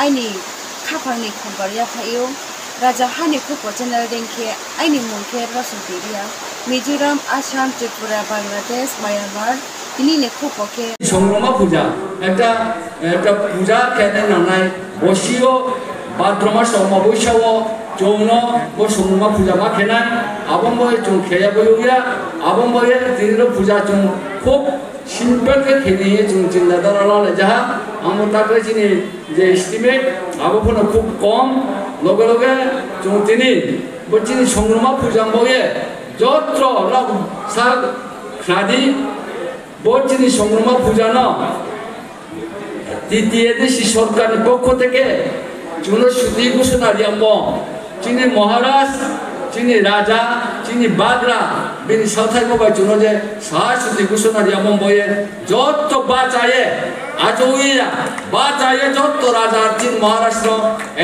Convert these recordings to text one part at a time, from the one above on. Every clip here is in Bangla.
आइनि खाफांनि खम्बारिया फायो राजा हानि खुपो चैनल देंखे आइनि मुंखे रसुदेरिया मिजोराम आसाम त्रिपुरा बांलादेश म्यांमार इनि ने खुपोके সংগ্রামা পূজা একটা পূজা কেন নানাই বসিও ভাদ্র মাস অমাবস্যাও চৌন ও সংগ্রামা পূজা মা খেনাই আবম বয়ে চৌ খেয়া বইয়া আবম বয়ে তিনর পূজা চৌ খুব সিম্পল কে খেনিয়ে চৌ চিন্তা ধারা যাহা আমার তাকে চিনি যে এস্টিমেট আবফোন খুব কম লগে লগে চৌ তিনি বচিনি সংগ্রামা পূজা বয়ে যত্র লাগ সাগ খাদি বচিনি সংগ্রামা পূজা না তৃতীয় দেশি সরকারের পক্ষ থেকে জনশ্রুতি ঘোষণা দিয়াম চিনি মহারাজ চিনি রাজা চিনি বাগরা বিনি সাঁথাই বাবা জন্য যে সাহসুতি ঘোষণা দিয়াম বইয়ে যত বাঁচায়ে আজ ওইরা বাঁচায়ে যত রাজা চিন মহারাষ্ট্র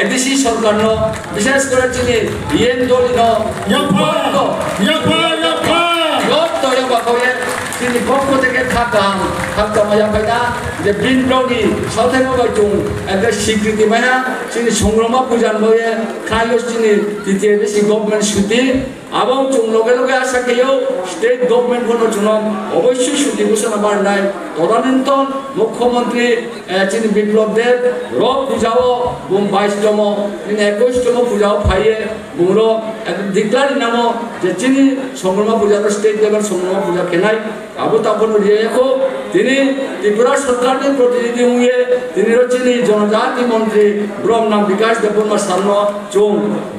এদেশি সরকার বিশেষ করে চিনি ইয়েন দলি যত বাকে তিনি পক্ষ থেকে থাকতাম মজা পাই না যে বিপ্লবী সাথে চুং একটা স্বীকৃতি পাই না তিনি সংগ্রামা পূজান বয়ে খাইল তিনি তৃতীয় দেশি গভর্নমেন্ট ছুটি এবং চুং লগে লগে আশা খেয়েও স্টেট গভর্নমেন্ট কোনো চুন অবশ্যই ছুটি ঘোষণা বাড়ায় তদানীন্তন মুখ্যমন্ত্রী তিনি বিপ্লব দেব রব পূজাও বুম 22তম তিনি 21তম পূজাও ফাইয়ে বুমর ডিক্লারি নাম যে তিনি সংগ্রামা পূজা স্টেট লেভেল সংগ্রামা পূজা খেনাই আবু তাপন রিয়েকো তিনি ত্রিপুরা সরকারের প্রতিনিধি হয়ে তিনি চিনি জনজাতি মন্ত্রী ব্রহ্মনাম বিকাশ দেববর্মা সামনে চৌ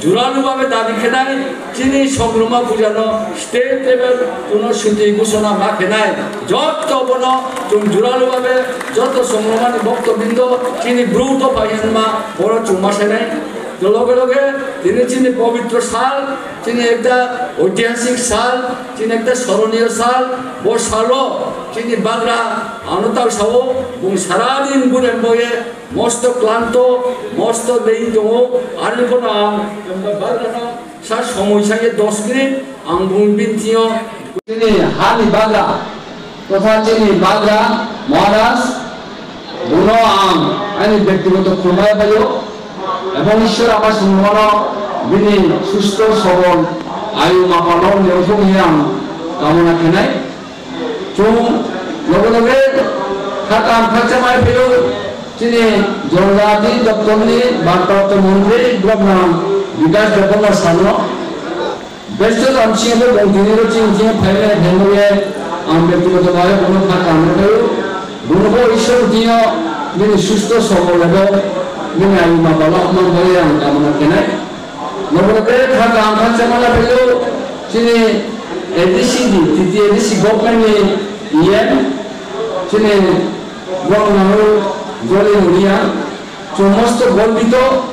জোরালোভাবে দাবি খেনাই চিনি সংগ্রামা পূজানো স্টেট লেভেল কোনো ছুটি ঘোষণা মা খেনাই যত বন চৌ জোরালোভাবে যত সংগ্রামানি ভক্তবৃন্দ চিনি ব্রুত পাইয়েন মা বড় চুমাসে নাই লগে লগে তিনি চিনি পবিত্র সাল চিনি একটা ঐতিহাসিক সাল চিনি একটা স্মরণীয় সাল ও সালো চিনি বাংলা আনতাও সাও এবং সারাদিন ঘুরে বয়ে মস্ত ক্লান্ত মস্ত দেই দো আর কোনো বাংলা সার সময় সাইয়ে 10 মিনিট আং বুনবিন থিও চিনি হানি বাংলা তথা চিনি বাংলা মহারাজ বুনো আম আমি ব্যক্তিগত ক্ষমায় পাইও এবং ঈশ্বর আমার সম্মান বিনি সুস্থ সবল আয়ু মাপালন নেওয়াম কামনা খেনাই চৌ লগে লগে থাকাম থাকচামাই ফেল তিনি জনজাতি দপ্তরনি ভারপ্রাপ্ত মন্ত্রী ব্রহ্মনাম বিকাশ দেববর্মা সামনে ব্যস্ত আমসিংহ দিনের চিংচিং ফাইলে ভেঙে আম ব্যক্তিগতভাবে কোনো থাকা আমরা ফেল বুনবো ঈশ্বর দিন যিনি সুস্থ সবল এবং ini ayu mapala amang bari yang kamu kenai, namun kerana kata angkat cemala beliau sini edisi di titi edisi government ni iya sini buang nahu joli dunia, cuma sto gol bito,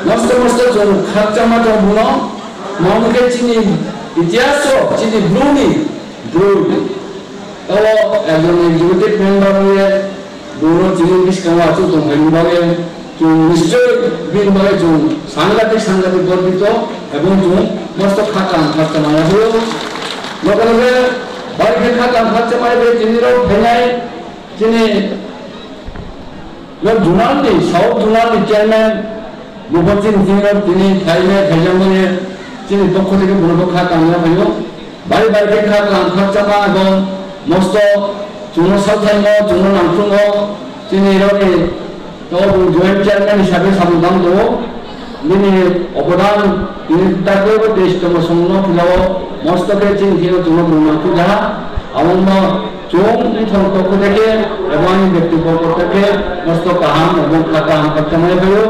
mesti jom kata cemala buno, mau mungkin sini itiaso sini blue, kalau yang executive member ni buno sini biskala tu member নিশ্চয় বিনবারে চুন সাংঘাতিক গর্বিত এবং চুন মস্ত খাতাম খাতা মায়া হলো লগে লগে বাড়িতে খাতাম খাতা মায়া চিনিরাও ফেনাই চিনি জুনালনি সাউথ জুনালনি চেয়ারম্যান মুখচিন সিংহ তিনি খাইলে খাইজামনে চিনি পক্ষ থেকে বড় খাতাম মায়া হলো বাড়িতে খাতাম খাতা মা এবং মস্ত চুন সাথাইম চুন নামসুঙ্গ চিনি রকে तो जॉइंट चेयरमैन हिसाब से सामदान दो बिनि अवदान बिनि ताको देश तो संगनो फुलाओ मस्त के चिन थियो तुम बुना पूजा अवन्न चोम थन पक्ष থেকে এবং ব্যক্তি পক্ষ থেকে মস্ত কাহাম এবং কাকা কামে গयो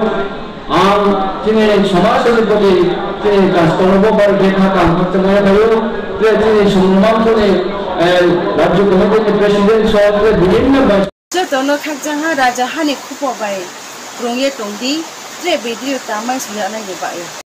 आम चिनि समाजের প্রতি চিনি কাস্তনব বার দেখা কাম কামে গयो যে চিনি সম্মান করে রাজ্য কমিটির প্রেসিডেন্ট সহ বিভিন্ন Jotono khakjanga raja hani khupo bai rongye tongdi tre video tamai suyana ye bai